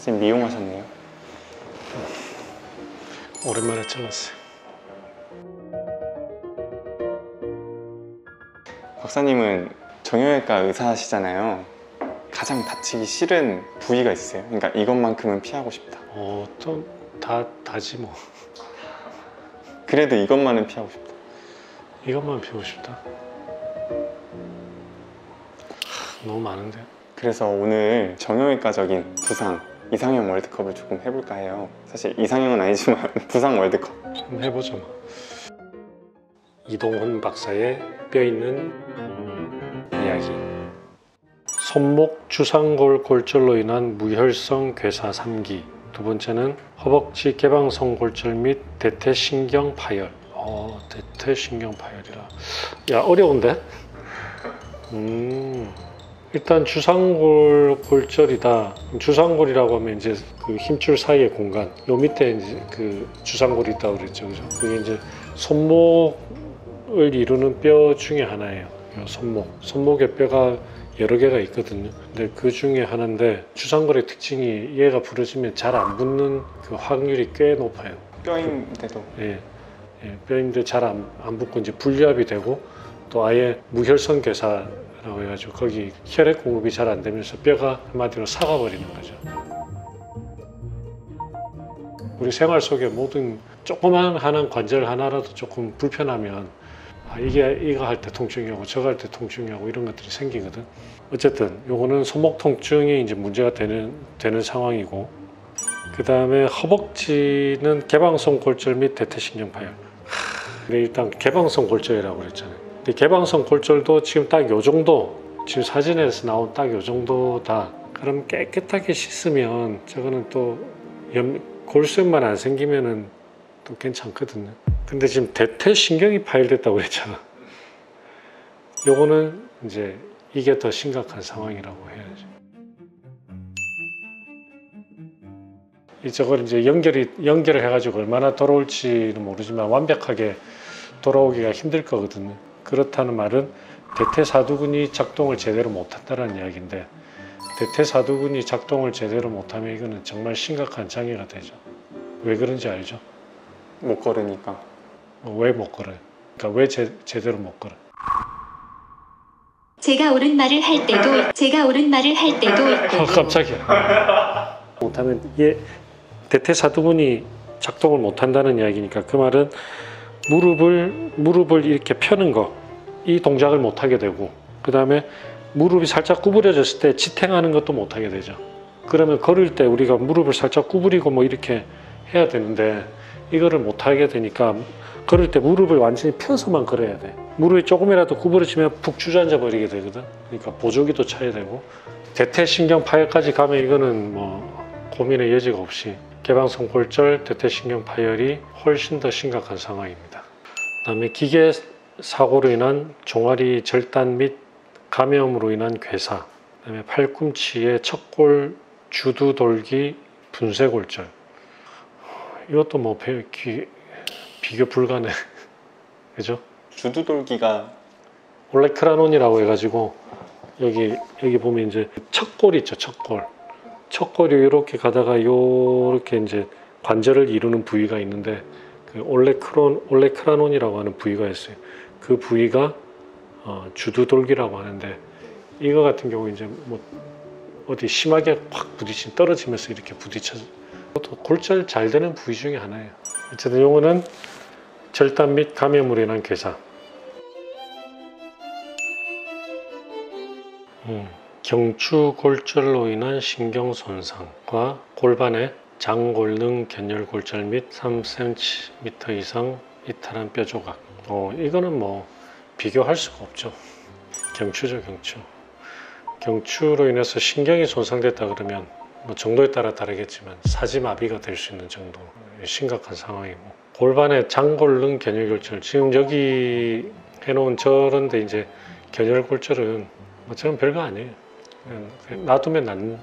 선생님 미용하셨네요. 오랜만에 잘랐어요. 박사님은 정형외과 의사시잖아요. 가장 다치기 싫은 부위가 있으세요? 그러니까 이것만큼은 피하고 싶다. 또 다지 뭐. 그래도 이것만은 피하고 싶다. 이것만 피우고 싶다. 너무 많은데. 그래서 오늘 정형외과적인 부상 이상형 월드컵을 조금 해볼까 해요. 사실 이상형은 아니지만 부상 월드컵. 한번 해보죠 뭐. 이동훈 박사의 뼈있는 이야기. 손목 주상골 골절로 인한 무혈성 괴사 3기. 두 번째는 허벅지 개방성 골절 및 대퇴신경 파열. 대퇴신경 파열이라. 야, 어려운데? 일단 주상골 골절이다. 주상골이라고 하면 이제 그 힘줄 사이의 공간. 요 밑에 이제 그 주상골이 있다고 그랬죠, 그죠? 그게 이제 손목을 이루는 뼈 중에 하나예요. 요 손목의 뼈가 여러 개가 있거든요. 근데 그 중에 하나인데 주상골의 특징이 얘가 부러지면 잘 안 붙는 그 확률이 꽤 높아요. 뼈인데도. 예, 뼈인데 잘 안 붙고 이제 분리압이 되고 또 아예 무혈성 괴사라고 해가지고 거기 혈액 공급이 잘 안 되면서 뼈가 한마디로 사가버리는 거죠. 우리 생활 속에 모든 조그만 하는 관절 하나라도 조금 불편하면 이거 할 때 통증이 오고 저거 할 때 통증이 오고 이런 것들이 생기거든. 어쨌든 요거는 손목 통증이 이제 문제가 되는 상황이고, 그 다음에 허벅지는 개방성 골절 및 대퇴신경 파열. 근데 일단 개방성 골절이라고 그랬잖아요. 근데 개방성 골절도 지금 딱 요 정도, 지금 사진에서 나온 딱 요 정도다. 그럼 깨끗하게 씻으면 저거는 또 골수염만 안 생기면은 또 괜찮거든요. 근데 지금 대퇴신경이 파열됐다고 그랬잖아. 요거는 이제 이게 더 심각한 상황이라고 해야지. 저걸 이제 연결을 해가지고 얼마나 돌아올지는 모르지만 완벽하게 돌아오기가 힘들 거거든요. 그렇다는 말은 대퇴사두근이 작동을 제대로 못한다는 이야기인데, 대퇴사두근이 작동을 제대로 못하면 이거는 정말 심각한 장애가 되죠. 왜 그런지 알죠? 못 걸으니까. 왜 못 걸어요? 그러니까 왜 제대로 못 걸어? 제가 옳은 말을 할 때도 있고. 깜짝이야. 못하면 얘 대퇴사두근이 작동을 못한다는 이야기니까, 그 말은 무릎을 이렇게 펴는 거, 이 동작을 못하게 되고, 그 다음에 무릎이 살짝 구부려졌을 때 지탱하는 것도 못하게 되죠. 그러면 걸을 때 우리가 무릎을 살짝 구부리고 뭐 이렇게 해야 되는데 이거를 못하게 되니까 걸을 때 무릎을 완전히 펴서만 걸어야 돼. 무릎이 조금이라도 구부러지면 푹 주저앉아 버리게 되거든. 그러니까 보조기도 차야 되고, 대퇴신경 파열까지 가면 이거는 뭐 고민의 여지가 없이 개방성 골절, 대퇴신경 파열이 훨씬 더 심각한 상황입니다. 그다음에 기계 사고로 인한 종아리 절단 및 감염으로 인한 괴사, 그다음에 팔꿈치의 척골 주두돌기 분쇄골절. 이것도 뭐 비교 불가능. 그죠? 주두돌기가 올레크라논이라고 해가지고 여기 보면 이제 척골 있죠, 척골이 이렇게 가다가 요렇게 이제 관절을 이루는 부위가 있는데, 그 올레크라논이라고 하는 부위가 있어요. 그 부위가 주두돌기라고 하는데, 이거 같은 경우 이제 뭐 어디 심하게 확 떨어지면서 이렇게 부딪혀서, 또 골절 잘 되는 부위 중에 하나예요. 어쨌든 요거는 절단 및 감염으로 인한 괴사. 경추 골절로 인한 신경 손상과 골반의 장골능 견열 골절 및 3cm 이상 이탈한 뼈 조각. 이거는 뭐 비교할 수가 없죠. 경추죠, 경추. 경추로 인해서 신경이 손상됐다 그러면 뭐 정도에 따라 다르겠지만 사지마비가 될 수 있는 정도 심각한 상황이고, 골반의 장골능 견열골절, 지금 여기 해놓은 저런데 이제 견열골절은 뭐 저는 별거 아니에요. 그냥 놔두면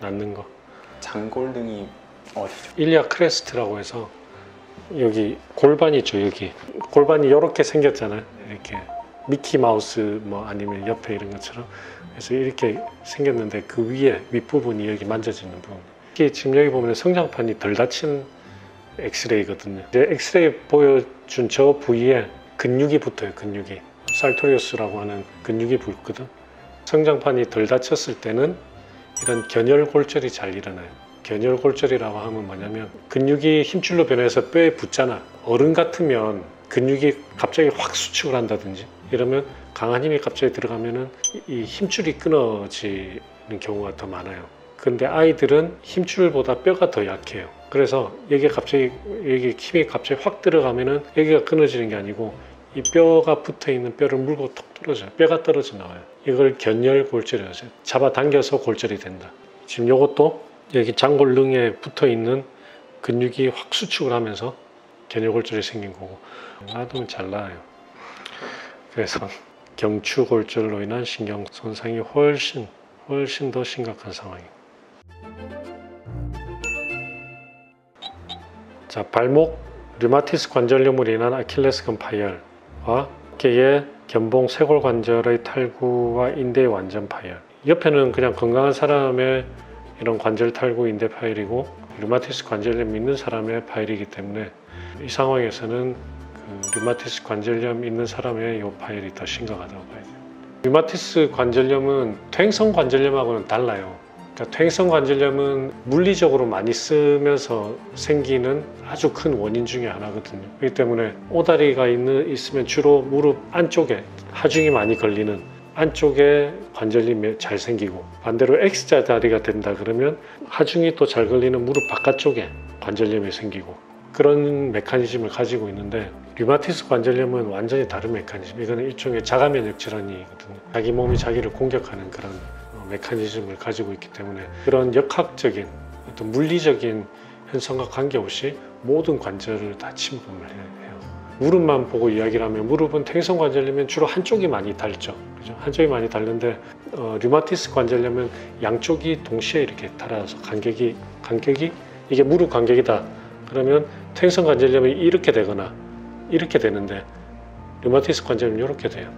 낫는 거. 장골등이 어디죠? 일리아 크레스트라고 해서 여기 골반이 있죠. 여기 골반이 이렇게 생겼잖아요. 이렇게 미키 마우스 뭐 아니면 옆에 이런 것처럼. 그래서 이렇게 생겼는데 그 위에 윗부분이 여기 만져지는 부분, 이게 지금 여기 보면 성장판이 덜 닫힌 엑스레이거든요. 이제 엑스레이 보여준 저 부위에 근육이 붙어요. 근육이 살토리우스라고 하는 근육이 붙거든. 성장판이 덜 닫혔을 때는 이런 견열골절이 잘 일어나요. 견열골절이라고 하면 뭐냐면 근육이 힘줄로 변해서 뼈에 붙잖아. 어른 같으면 근육이 갑자기 확 수축을 한다든지 이러면 강한 힘이 갑자기 들어가면은 이 힘줄이 끊어지는 경우가 더 많아요. 근데 아이들은 힘줄보다 뼈가 더 약해요. 그래서 여기 힘이 갑자기 확 들어가면은 여기가 끊어지는 게 아니고 이 뼈가 붙어 있는 뼈를 물고 톡 떨어져요. 뼈가 떨어져 나와요. 이걸 견열골절이라고 해요. 잡아당겨서 골절이 된다. 지금 이것도 여기 장골릉에 붙어 있는 근육이 확 수축을 하면서 견열골절이 생긴 거고 놔두면 잘 나아요. 그래서 경추골절로 인한 신경 손상이 훨씬 더 심각한 상황이에요. 자, 발목 류마티스 관절염으로 인한 아킬레스건 파열과 어깨의 견봉 쇄골 관절의 탈구와 인대의 완전 파열. 옆에는 그냥 건강한 사람의 이런 관절 탈구 인대 파열이고 류마티스 관절염 있는 사람의 파열이기 때문에 이 상황에서는 그 류마티스 관절염 있는 사람의 이 파열이 더 심각하다고 봐야 돼요. 류마티스 관절염은 퇴행성 관절염하고는 달라요. 그러니까 퇴행성 관절염은 물리적으로 많이 쓰면서 생기는 아주 큰 원인 중에 하나거든요. 그렇기 때문에 오다리가 있으면 주로 무릎 안쪽에 하중이 많이 걸리는 안쪽에 관절염이 잘 생기고 반대로 X자 다리가 된다 그러면 하중이 또 잘 걸리는 무릎 바깥쪽에 관절염이 생기고 그런 메커니즘을 가지고 있는데 류마티스 관절염은 완전히 다른 메커니즘. 이거는 일종의 자가면역 질환이거든요. 자기 몸이 자기를 공격하는 그런 메커니즘을 가지고 있기 때문에 그런 역학적인 어떤 물리적인 현상과 관계없이 모든 관절을 다 침범을 해요. 무릎만 보고 이야기를 하면 무릎은 퇴행성 관절염은 주로 한쪽이 많이 닳죠. 그죠? 한쪽이 많이 닳는데 류마티스 관절염은 양쪽이 동시에 이렇게 닳아서 간격이 이게 무릎 간격이다. 그러면 퇴행성 관절염이 이렇게 되거나 이렇게 되는데 류마티스 관절염은 이렇게 돼요.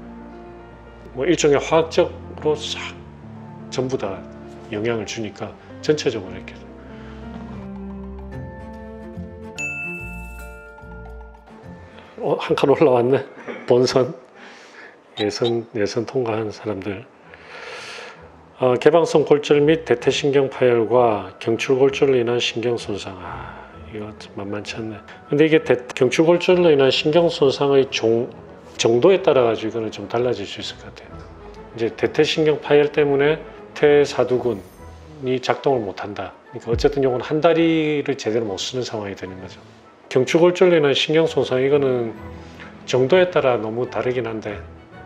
뭐 일종의 화학적으로 싹 전부 다 영향을 주니까 전체적으로 이렇게 돼요. 한 칸 올라왔네. 본선 예선 통과한 사람들. 개방성 골절 및 대퇴신경 파열과 경추골절로 인한 신경 손상. 이거 만만치 않네. 근데 이게 경추골절로 인한 신경 손상의 정도에 따라 가지고 이거는 좀 달라질 수 있을 것 같아요. 이제 대퇴신경 파열 때문에 퇴사두근이 작동을 못한다. 그러니까 어쨌든 이건 한 다리를 제대로 못 쓰는 상황이 되는 거죠. 경추골절로 인한 신경 손상 이거는 정도에 따라 너무 다르긴 한데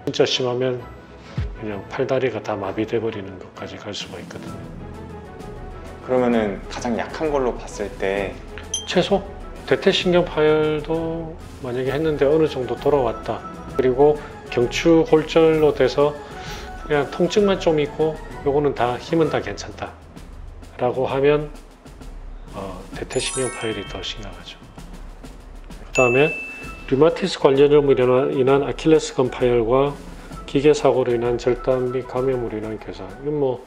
진짜 심하면 그냥 팔다리가 다 마비돼 버리는 것까지 갈 수가 있거든요. 그러면은 가장 약한 걸로 봤을 때 최소 대퇴신경 파열도 만약에 했는데 어느 정도 돌아왔다. 그리고 경추골절로 돼서 그냥 통증만 좀 있고 요거는 다 힘은 다 괜찮다 라고 하면 대퇴신경 파열이 더 심각하죠. 그 다음에 류마티스 관절염으로 인한 아킬레스건 파열과 기계사고로 인한 절단 및 감염으로 인한 괴사. 이건 뭐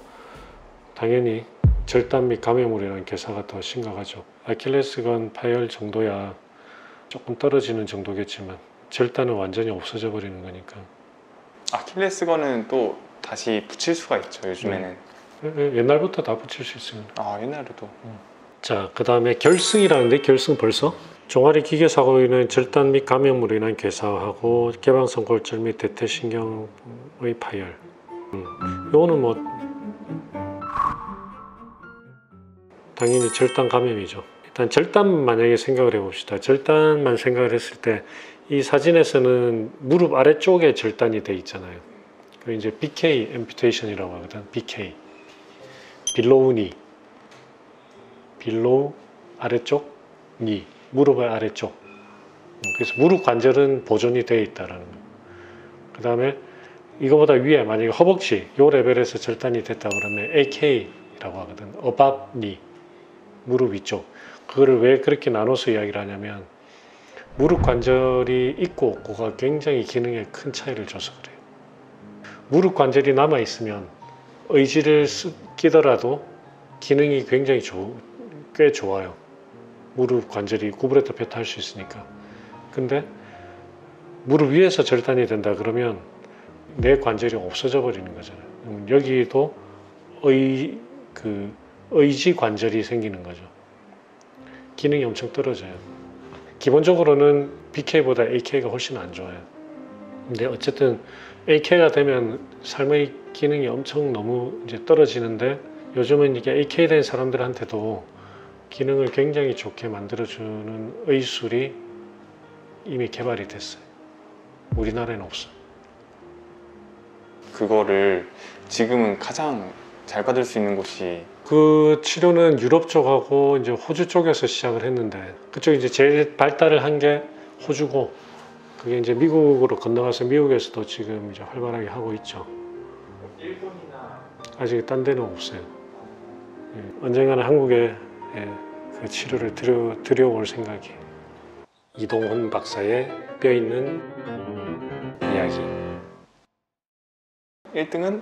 당연히 절단 및 감염으로 인한 괴사가 더 심각하죠. 아킬레스건 파열 정도야 조금 떨어지는 정도겠지만 절단은 완전히 없어져 버리는 거니까. 아킬레스건은 또 다시 붙일 수가 있죠, 요즘에는. 옛날부터 다 붙일 수 있습니다. 옛날에도. 자, 그 다음에 결승이라는데 결승 벌써? 종아리 기계 사고로 인한 절단 및 감염으로 인한 괴사하고 개방성 골절 및 대퇴신경의 파열. 요거는 뭐 당연히 절단 감염이죠. 일단 절단 만약에 생각을 해봅시다. 절단만 생각을 했을 때 이 사진에서는 무릎 아래쪽에 절단이 돼 있잖아요. 그 이제 BK 앰퓨테이션이라고 하거든. BK 빌로우 니, 빌로우 아래쪽 니, 무릎의 아래쪽. 그래서 무릎 관절은 보존이 되어 있다라는 거예요. 그 다음에 이거보다 위에 만약에 허벅지 요 레벨에서 절단이 됐다 그러면 AK라고 하거든. above knee, 무릎 위쪽. 그거를 왜 그렇게 나눠서 이야기를 하냐면 무릎 관절이 있고 없고가 굉장히 기능에 큰 차이를 줘서 그래요. 무릎 관절이 남아 있으면 의지를 끼더라도 기능이 굉장히 꽤 좋아요. 무릎 관절이 구부렸다 폈다 할 수 있으니까. 근데 무릎 위에서 절단이 된다 그러면 내 관절이 없어져 버리는 거잖아요. 여기도 의지 관절이 생기는 거죠. 기능이 엄청 떨어져요. 기본적으로는 BK보다 AK가 훨씬 안 좋아요. 근데 어쨌든 AK가 되면 삶의 기능이 엄청 너무 이제 떨어지는데, 요즘은 이게 AK 된 사람들한테도 기능을 굉장히 좋게 만들어주는 의술이 이미 개발이 됐어요. 우리나라에는 없어요. 그거를 지금은 가장 잘 받을 수 있는 곳이 그 치료는 유럽 쪽하고 이제 호주 쪽에서 시작을 했는데, 그쪽 이제 제일 발달을 한 게 호주고, 그게 이제 미국으로 건너가서 미국에서도 지금 이제 활발하게 하고 있죠. 일본이나 아직 딴 데는 없어요. 예, 언젠가는 한국에 그 치료를 들여올 생각이에요. 이동훈 박사의 뼈 있는 이야기. 1등은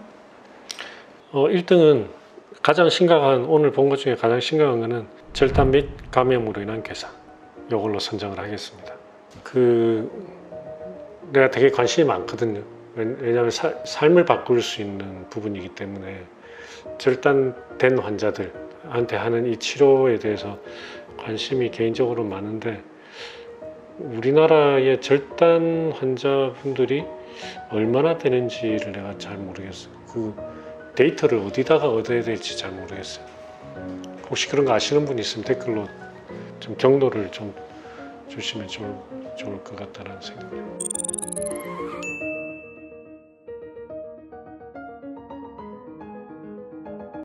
1등은 가장 심각한, 오늘 본 것 중에 가장 심각한 거는 절단 및 감염으로 인한 괴사. 이걸로 선정을 하겠습니다. 내가 되게 관심이 많거든요. 왜냐하면 삶을 바꿀 수 있는 부분이기 때문에 절단된 환자들한테 하는 이 치료에 대해서 관심이 개인적으로 많은데, 우리나라의 절단 환자분들이 얼마나 되는지를 내가 잘 모르겠어요. 그 데이터를 어디다가 얻어야 될지 잘 모르겠어요. 혹시 그런 거 아시는 분 있으면 댓글로 좀 경로를 좀 주시면 좋을 것 같다는 생각이에요.